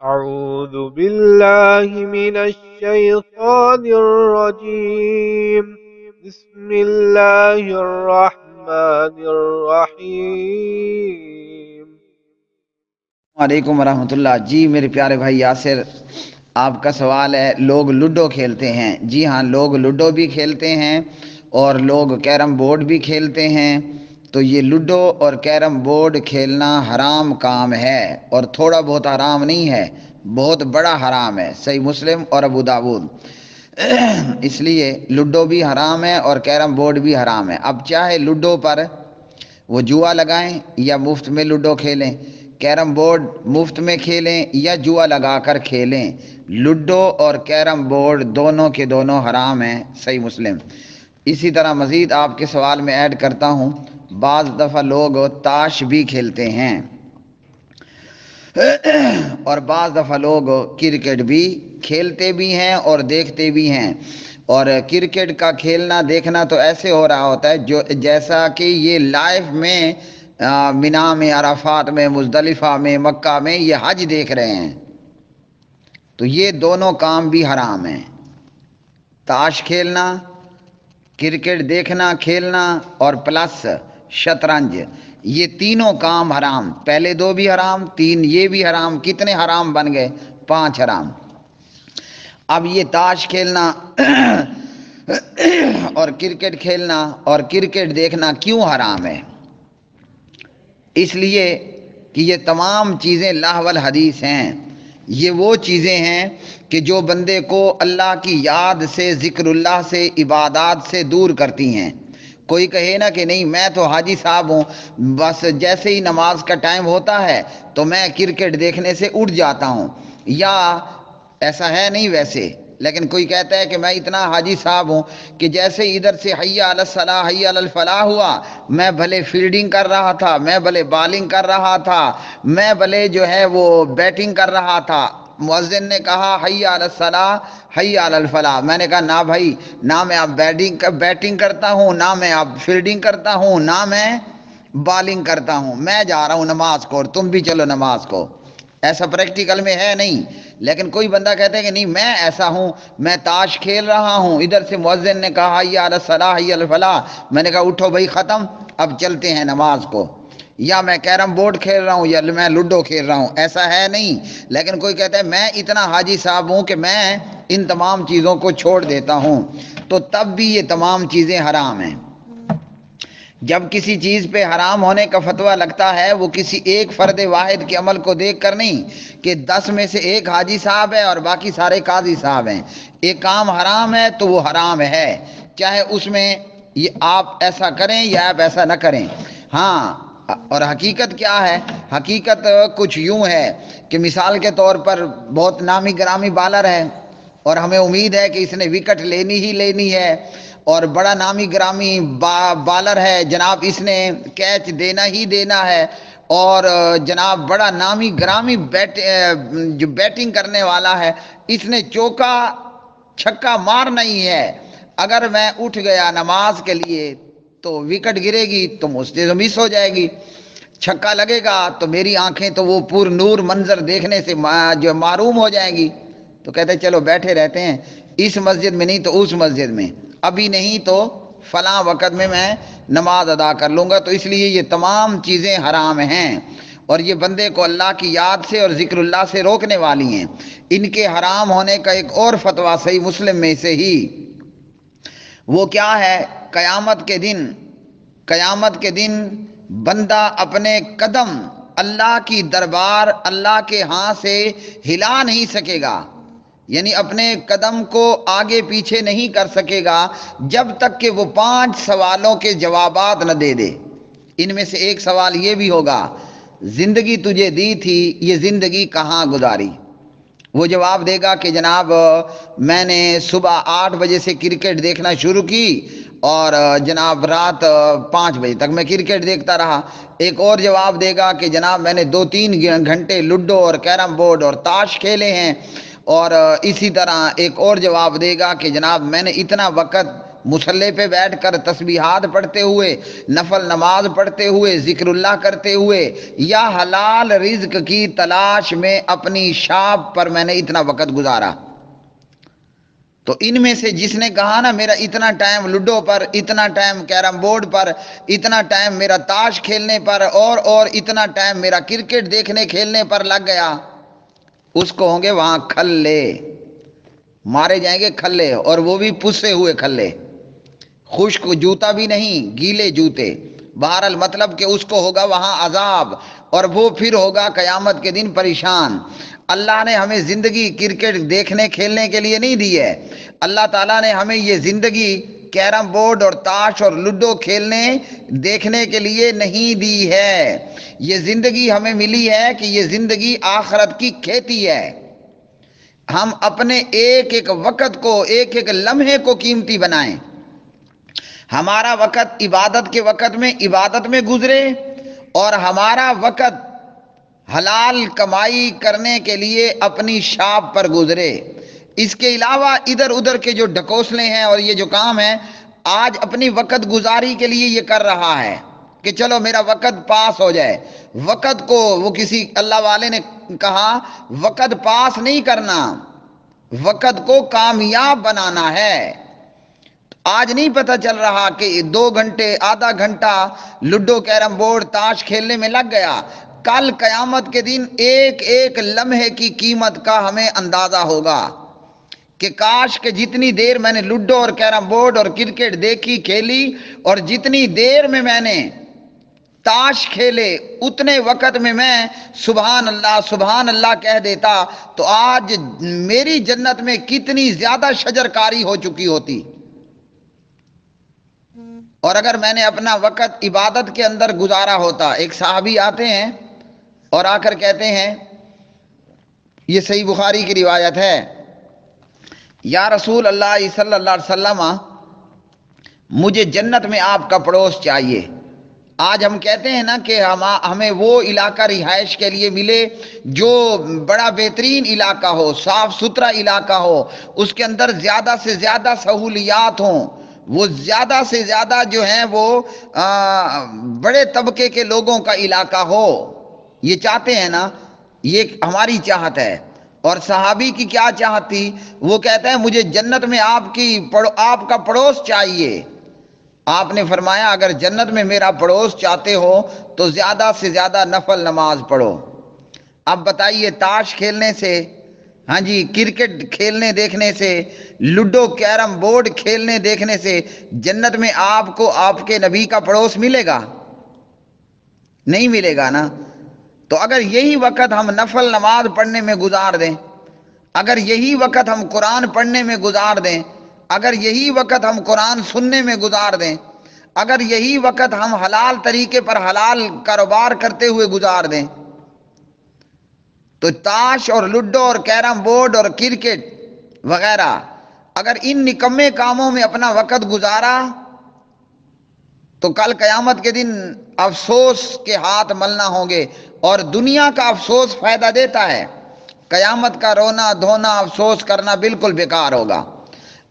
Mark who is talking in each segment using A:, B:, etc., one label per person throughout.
A: أعوذ بالله من الشيطان الرجيم. بسم الله الرحمن الرحيم.
B: وعلیکم ورحمۃ اللہ۔ جی میرے پیارے بھائی یاسر، آپ کا سوال ہے لوگ لوڈو کھیلتے ہیں۔ جی ہاں، لوگ لوڈو بھی کھیلتے ہیں اور لوگ کیرم بورڈ بھی کھیلتے ہیں۔ تو یہ لوڈو اور کیرم بورڈ کھیلنا حرام کام ہے، اور تھوڑا بہت حرام نہیں ہے، بہت بڑا حرام ہے۔ صحیح مسلم اور ابو داود۔ اس لیے لوڈو بھی حرام ہے اور کیرم بورڈ بھی حرام ہے۔ اب چاہے لوڈو پر وہ جوا لگائیں یا مفت میں لوڈو کھیلیں، کیرم بورڈ مفت میں کھیلیں یا جوا لگا کر کھیلیں، لوڈو اور کیرم بورڈ دونوں کے دونوں حرام ہیں۔ صحیح مسلم۔ اسی طرح مزید آپ کے سوال میں ایڈ کرتا ہوں، بعض دفعہ لوگ تاش بھی کھیلتے ہیں اور بعض دفعہ لوگ کرکٹ بھی کھیلتے بھی ہیں اور دیکھتے بھی ہیں۔ اور کرکٹ کا کھیلنا دیکھنا تو ایسے ہو رہا ہوتا ہے جو جیسا کہ یہ لائف میں مینا میں، عرفات میں، مزدلفہ میں، مکہ میں یہ حج دیکھ رہے ہیں۔ تو یہ دونوں کام بھی حرام ہیں، تاش کھیلنا، کرکٹ دیکھنا کھیلنا اور پلس شطرنج، یہ تینوں کام حرام۔ پہلے دو بھی حرام، تین یہ بھی حرام۔ کتنے حرام بن گئے؟ 5 حرام۔ اب یہ تاش کھیلنا اور کرکٹ کھیلنا اور کرکٹ دیکھنا کیوں حرام ہے؟ اس لیے کہ یہ تمام چیزیں لہو الحدیث ہیں۔ یہ وہ چیزیں ہیں کہ جو بندے کو اللہ کی یاد سے، ذکر اللہ سے، عبادات سے دور کرتی ہیں۔ کوئی کہے نا کہ نہیں میں تو حاجی صاحب ہوں، بس جیسے ہی نماز کا ٹائم ہوتا ہے تو میں کرکٹ دیکھنے سے اٹھ جاتا ہوں، یا ایسا ہے نہیں ویسے، لیکن کوئی کہتا ہے کہ میں اتنا حاجی صاحب ہوں کہ جیسے ادھر سے حی علی الصلاح حی علی الفلاح ہوا، میں بھلے فیلڈنگ کر رہا تھا، میں بھلے بالنگ کر رہا تھا، میں بھلے جو ہے وہ بیٹنگ کر رہا تھا، مؤذن نے کہا حی علی الصلاح حی علی الفلاح، میں نے کہا نہ بھائی، نہ میں اب بیٹنگ کرتا ہوں، نہ میں اب فیلڈنگ کرتا ہوں، نہ میں بالنگ کرتا ہوں، میں جا رہا ہوں نماز کو اور تم بھی چلو نماز کو۔ ایسا پریکٹیکل میں ہے نہیں، لیکن کوئی بندہ کہتا ہے کہ نہیں میں ایسا ہوں، میں تاش کھیل رہا ہوں، ادھر سے مؤذن نے کہا حی علی الصلاح حی علی الفلاح، میں نے کہا اٹھو بھائی ختم، اب چلتے ہیں نماز کو۔ یا میں کیرم بورڈ کھیل رہا ہوں یا میں لوڈو کھیل رہا ہوں، ایسا ہے نہیں۔ لیکن کوئی کہتا ہے میں اتنا حاجی صاحب ہوں کہ میں ان تمام چیزوں کو چھوڑ دیتا ہوں، تو تب بھی یہ تمام چیزیں حرام ہیں۔ جب کسی چیز پہ حرام ہونے کا فتویٰ لگتا ہے وہ کسی ایک فرد واحد کے عمل کو دیکھ کر نہیں کہ 10 میں سے ایک حاجی صاحب ہے اور باقی سارے قاضی صاحب ہیں، ایک کام حرام ہے تو وہ حرام ہے، چاہے اس میں یہ آپ ایسا کریں یا آپ ایسا نہ کریں۔ ہاں، اور حقیقت کیا ہے؟ حقیقت کچھ یوں ہے کہ مثال کے طور پر بہت نامی گرامی بالر ہے اور ہمیں امید ہے کہ اس نے وکٹ لینی ہی لینی ہے، اور بڑا نامی گرامی بالر ہے جناب، اس نے کیچ دینا ہی دینا ہے، اور جناب بڑا نامی گرامی جو بیٹنگ کرنے والا ہے اس نے چوکا چھکا مارنا ہی ہے۔ اگر میں اٹھ گیا نماز کے لیے تو وکٹ گرے گی تو مجھ سے مس ہو جائے گی، چھکا لگے گا تو میری آنکھیں تو وہ پور نور منظر دیکھنے سے جو معروم ہو جائیں گی۔ تو کہتے چلو بیٹھے رہتے ہیں، اس مسجد میں نہیں تو اس مسجد میں، ابھی نہیں تو فلاں وقت میں نماز ادا کر لوں گا۔ تو اس لیے یہ تمام چیزیں حرام ہیں اور یہ بندے کو اللہ کی یاد سے اور ذکر اللہ سے روکنے والی ہیں۔ ان کے حرام ہونے کا ایک اور فتویٰ صحیح مسلم میں سے ہی، وہ کیا ہے؟ قیامت کے دن بندہ اپنے قدم اللہ کی دربار، اللہ کے ہاں سے ہلا نہیں سکے گا، یعنی اپنے قدم کو آگے پیچھے نہیں کر سکے گا جب تک کہ وہ 5 سوالوں کے جوابات نہ دے دے۔ ان میں سے ایک سوال یہ بھی ہوگا، زندگی تجھے دی تھی، یہ زندگی کہاں گزاری؟ وہ جواب دے گا کہ جناب میں نے صبح 8 بجے سے کرکٹ دیکھنا شروع کی اور جناب رات 5 بجے تک میں کرکٹ دیکھتا رہا۔ ایک اور جواب دے گا کہ جناب میں نے 2-3 گھنٹے لوڈو اور کیرم بورڈ اور تاش کھیلے ہیں، اور اسی طرح ایک اور جواب دے گا کہ جناب میں نے اتنا وقت مصلی پہ بیٹھ کر تسبیحات پڑھتے ہوئے، نفل نماز پڑھتے ہوئے، ذکر اللہ کرتے ہوئے، یا حلال رزق کی تلاش میں اپنی شاپ پر میں نے اتنا وقت گزارا۔ تو ان میں سے جس نے کہا نا میرا اتنا ٹائم لوڈو پر، اتنا ٹائم کیرم بورڈ پر، اتنا ٹائم میرا تاش کھیلنے پر، اور اتنا ٹائم میرا کرکٹ دیکھنے کھیلنے پر لگ گیا، اس کو ہوں گے وہاں کھلے، مارے جائیں گے کھلے، اور وہ بھی پسے ہوئے کھلے، خشک جوتا بھی نہیں، گیلے جوتے۔ بہرحال مطلب کہ اس کو ہوگا وہاں عذاب، اور وہ پھر ہوگا قیامت کے دن پریشان۔ اللہ نے ہمیں زندگی کرکٹ دیکھنے کھیلنے کے لیے نہیں دی ہے، اللہ تعالیٰ نے ہمیں یہ زندگی کیرم بورڈ اور تاش اور لوڈو کھیلنے دیکھنے کے لیے نہیں دی ہے۔ یہ زندگی ہمیں ملی ہے کہ یہ زندگی آخرت کی کھیتی ہے۔ ہم اپنے ایک ایک وقت کو، ایک ایک لمحے کو قیمتی بنائیں۔ ہمارا وقت عبادت کے وقت میں عبادت میں گزرے، اور ہمارا وقت حلال کمائی کرنے کے لیے اپنی شاپ پر گزرے۔ اس کے علاوہ ادھر ادھر کے جو ڈھکوسلے ہیں اور یہ جو کام ہے، آج اپنی وقت گزاری کے لیے یہ کر رہا ہے کہ چلو میرا وقت پاس ہو جائے۔ وقت کو وہ کسی اللہ والے نے کہا وقت پاس نہیں کرنا، وقت کو کامیاب بنانا ہے۔ آج نہیں پتہ چل رہا کہ 2 گھنٹے آدھا گھنٹہ لوڈو کیرم بورڈ تاش کھیلنے میں لگ گیا، کل قیامت کے دن ایک ایک لمحے کی قیمت کا ہمیں اندازہ ہوگا کہ کاش کہ جتنی دیر میں نے لوڈو اور کیرم بورڈ اور کرکٹ دیکھی کھیلی، اور جتنی دیر میں میں نے تاش کھیلے، اتنے وقت میں سبحان اللہ کہہ دیتا، تو آج میری جنت میں کتنی زیادہ شجرکاری ہو چکی ہوتی۔ اور اگر میں نے اپنا وقت عبادت کے اندر گزارا ہوتا۔ ایک صحابی آتے ہیں اور آ کر کہتے ہیں، یہ صحیح بخاری کی روایت ہے، یا رسول اللہ صلی اللہ علیہ وسلم، مجھے جنت میں آپ کا پڑوس چاہیے۔ آج ہم کہتے ہیں نا کہ ہمیں وہ علاقہ رہائش کے لیے ملے جو بڑا بہترین علاقہ ہو، صاف ستھرا علاقہ ہو، اس کے اندر زیادہ سے زیادہ سہولیات ہوں، وہ زیادہ سے زیادہ جو ہیں وہ بڑے طبقے کے لوگوں کا علاقہ ہو۔ یہ چاہتے ہیں نا، یہ ہماری چاہت ہے۔ اور صحابی کی کیا چاہت تھی؟ وہ کہتا ہے مجھے جنت میں آپ کا پڑوس چاہیے۔ آپ نے فرمایا اگر جنت میں میرا پڑوس چاہتے ہو تو زیادہ سے زیادہ نفل نماز پڑھو۔ اب بتائیے، تاش کھیلنے سے، ہاں جی، کرکٹ کھیلنے دیکھنے سے، لوڈو کیرم بورڈ کھیلنے دیکھنے سے جنت میں آپ کو آپ کے نبی کا پڑوس ملے گا؟ نہیں ملے گا نا۔ تو اگر یہی وقت ہم نفل نماز پڑھنے میں گزار دیں، اگر یہی وقت ہم قرآن پڑھنے میں گزار دیں، اگر یہی وقت ہم قرآن سننے میں گزار دیں، اگر یہی وقت ہم حلال طریقے پر حلال کاروبار کرتے ہوئے گزار دیں، تو تاش اور لوڈو اور کیرم بورڈ اور کرکٹ وغیرہ اگر ان نکمے کاموں میں اپنا وقت گزارا تو کل قیامت کے دن افسوس کے ہاتھ ملنا ہوں گے۔ اور دنیا کا افسوس فائدہ دیتا ہے، قیامت کا رونا دھونا افسوس کرنا بالکل بیکار ہوگا۔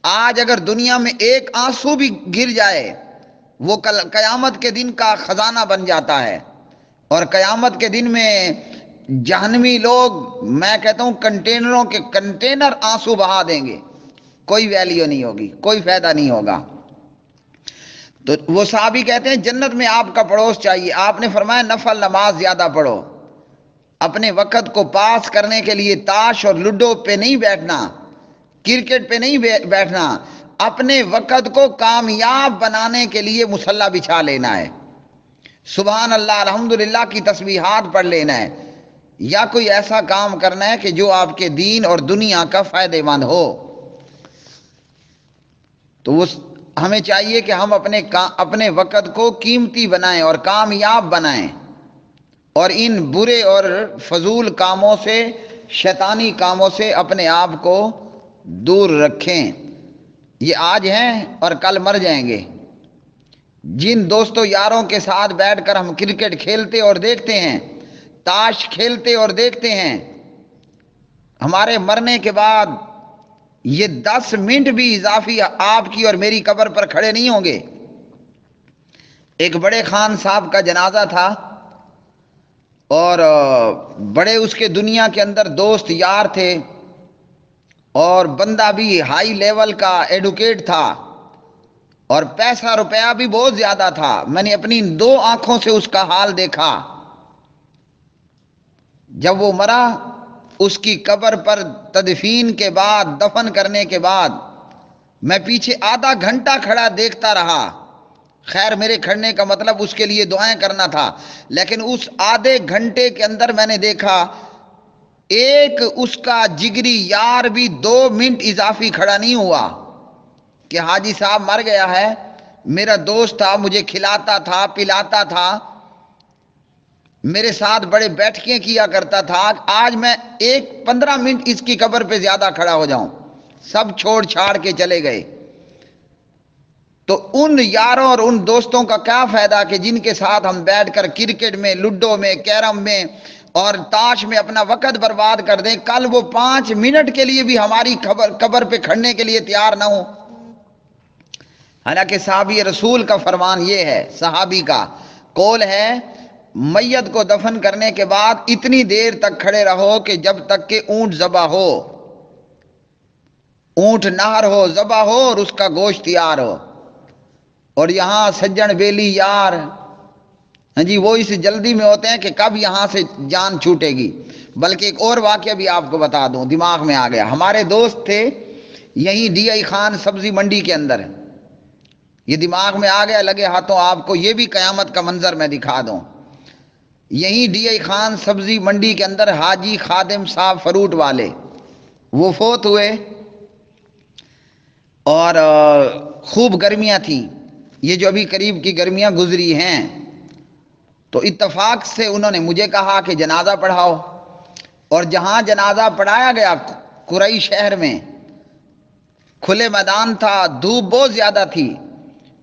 B: آج اگر دنیا میں ایک آنسو بھی گر جائے وہ کل قیامت کے دن کا خزانہ بن جاتا ہے، اور قیامت کے دن میں جہنمی لوگ، میں کہتا ہوں کنٹینروں کے کنٹینر آنسو بہا دیں گے، کوئی ویلیو نہیں ہوگی، کوئی فائدہ نہیں ہوگا۔ تو وہ صحابی کہتے ہیں جنت میں آپ کا پڑوس چاہیے۔ آپ نے فرمایا نفل نماز زیادہ پڑھو، اپنے وقت کو پاس کرنے کے لیے تاش اور لوڈو پہ نہیں بیٹھنا، کرکٹ پہ نہیں بیٹھنا، اپنے وقت کو کامیاب بنانے کے لیے مصلی بچھا لینا ہے، سبحان اللہ الحمدللہ کی تسبیحات پڑھ لینا ہے، یا کوئی ایسا کام کرنا ہے کہ جو آپ کے دین اور دنیا کا فائدہ مند ہو۔ تو ہمیں چاہیے کہ ہم اپنے وقت کو قیمتی بنائیں اور کامیاب بنائیں، اور ان برے اور فضول کاموں سے، شیطانی کاموں سے اپنے آپ کو دور رکھیں۔ یہ آج ہیں اور کل مر جائیں گے۔ جن دوستوں یاروں کے ساتھ بیٹھ کر ہم کرکٹ کھیلتے اور دیکھتے ہیں، تاش کھیلتے اور دیکھتے ہیں، ہمارے مرنے کے بعد یہ 10 منٹ بھی اضافی آپ کی اور میری قبر پر کھڑے نہیں ہوں گے۔ ایک بڑے خان صاحب کا جنازہ تھا اور بڑے اس کے دنیا کے اندر دوست یار تھے اور بندہ بھی ہائی لیول کا ایڈوکیٹ تھا اور پیسہ روپیہ بھی بہت زیادہ تھا۔ میں نے اپنی 2 آنکھوں سے اس کا حال دیکھا۔ جب وہ مرا، اس کی قبر پر تدفین کے بعد، دفن کرنے کے بعد میں پیچھے آدھا گھنٹہ کھڑا دیکھتا رہا۔ خیر میرے کھڑنے کا مطلب اس کے لیے دعائیں کرنا تھا، لیکن اس آدھے گھنٹے کے اندر میں نے دیکھا ایک اس کا جگری یار بھی 2 منٹ اضافی کھڑا نہیں ہوا کہ حاجی صاحب مر گیا ہے، میرا دوست تھا، مجھے کھلاتا تھا، پلاتا تھا، میرے ساتھ بڑے بیٹھکیں کیا کرتا تھا، آج میں 15 منٹ اس کی قبر پہ زیادہ کھڑا ہو جاؤں۔ سب چھوڑ چھاڑ کے چلے گئے۔ تو ان یاروں اور ان دوستوں کا کیا فائدہ کہ جن کے ساتھ ہم بیٹھ کر کرکٹ میں، لوڈو میں، کیرم میں اور تاش میں اپنا وقت برباد کر دیں، کل وہ 5 منٹ کے لیے بھی ہماری قبر پہ کھڑنے کے لیے تیار نہ ہو۔ حالانکہ صحابی رسول کا فرمان یہ ہے، صحابی کا قول ہے، میت کو دفن کرنے کے بعد اتنی دیر تک کھڑے رہو کہ جب تک کہ اونٹ ذبح ہو، اونٹ نہر ہو، ذبح ہو اور اس کا گوشت تیار ہو۔ اور یہاں سجن بیلی یار ہاں جی وہ اس جلدی میں ہوتے ہیں کہ کب یہاں سے جان چھوٹے گی۔ بلکہ ایک اور واقعہ بھی آپ کو بتا دوں، دماغ میں آ گیا۔ ہمارے دوست تھے یہیں ڈی آئی خان سبزی منڈی کے اندر، یہ دماغ میں آ گیا، لگے ہاتھوں آپ کو یہ بھی قیامت کا منظر میں دکھا دوں۔ یہیں ڈی آئی خان سبزی منڈی کے اندر حاجی خادم صاحب فروٹ والے وہ فوت ہوئے اور خوب گرمیاں تھیں، یہ جو ابھی قریب کی گرمیاں گزری ہیں، تو اتفاق سے انہوں نے مجھے کہا کہ جنازہ پڑھاؤ، اور جہاں جنازہ پڑھایا گیا قریش شہر میں، کھلے میدان تھا، دھوپ بہت زیادہ تھی،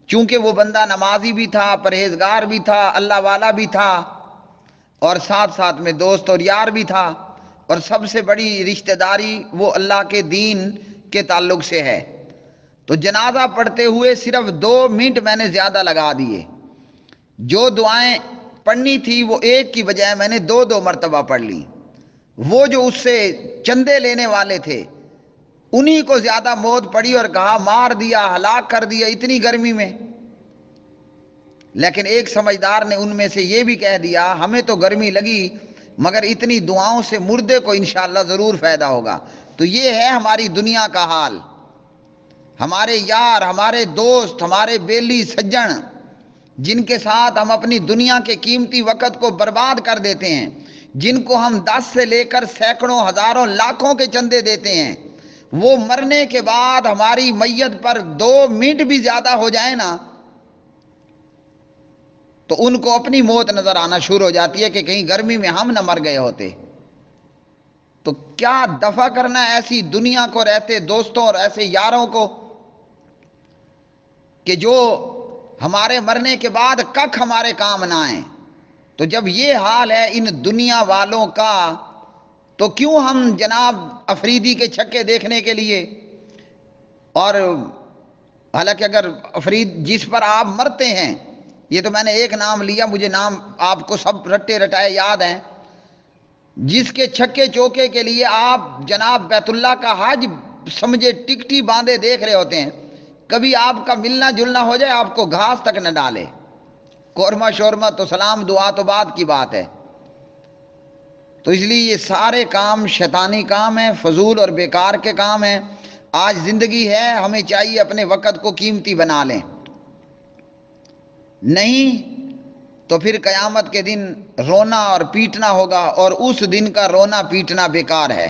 B: چونکہ وہ بندہ نمازی بھی تھا، پرہیزگار بھی تھا، اللہ والا بھی تھا، اور ساتھ ساتھ میں دوست اور یار بھی تھا، اور سب سے بڑی رشتہ داری وہ اللہ کے دین کے تعلق سے ہے۔ تو جنازہ پڑھتے ہوئے صرف 2 منٹ میں نے زیادہ لگا دیے۔ جو دعائیں پڑھنی تھی وہ ایک کی بجائے میں نے 2 مرتبہ پڑھ لی۔ وہ جو اس سے چندے لینے والے تھے انہی کو زیادہ موت پڑی اور کہا مار دیا، ہلاک کر دیا اتنی گرمی میں۔ لیکن ایک سمجھدار نے ان میں سے یہ بھی کہہ دیا ہمیں تو گرمی لگی مگر اتنی دعاؤں سے مردے کو انشاءاللہ ضرور فائدہ ہوگا۔ تو یہ ہے ہماری دنیا کا حال۔ ہمارے یار، ہمارے دوست، ہمارے بیلی سجن جن کے ساتھ ہم اپنی دنیا کے قیمتی وقت کو برباد کر دیتے ہیں، جن کو ہم 10 سے لے کر سینکڑوں، ہزاروں، لاکھوں کے چندے دیتے ہیں، وہ مرنے کے بعد ہماری میت پر 2 منٹ بھی زیادہ ہو جائے نا تو ان کو اپنی موت نظر آنا شروع ہو جاتی ہے کہ کہیں گرمی میں ہم نہ مر گئے ہوتے۔ تو کیا دفع کرنا ایسی دنیا کو، رہتے دوستوں اور ایسے یاروں کو کہ جو ہمارے مرنے کے بعد کک ہمارے کام نہ آئیں۔ تو جب یہ حال ہے ان دنیا والوں کا تو کیوں ہم جناب افریدی کے چھکے دیکھنے کے لیے، اور حالانکہ اگر افرید جس پر آپ مرتے ہیں، یہ تو میں نے ایک نام لیا، مجھے نام آپ کو سب رٹے رٹائے یاد ہیں، جس کے چھکے چوکے کے لیے آپ جناب بیت اللہ کا حج سمجھے ٹکٹی باندھے دیکھ رہے ہوتے ہیں، کبھی آپ کا ملنا جلنا ہو جائے آپ کو گھاس تک نہ ڈالے، قورمہ شورمہ تو سلام دعا تو بعد کی بات ہے۔ تو اس لیے یہ سارے کام شیطانی کام ہیں، فضول اور بیکار کے کام ہیں۔ آج زندگی ہے، ہمیں چاہیے اپنے وقت کو قیمتی بنا لیں، نہیں تو پھر قیامت کے دن رونا اور پیٹنا ہوگا، اور اس دن کا رونا پیٹنا بیکار ہے۔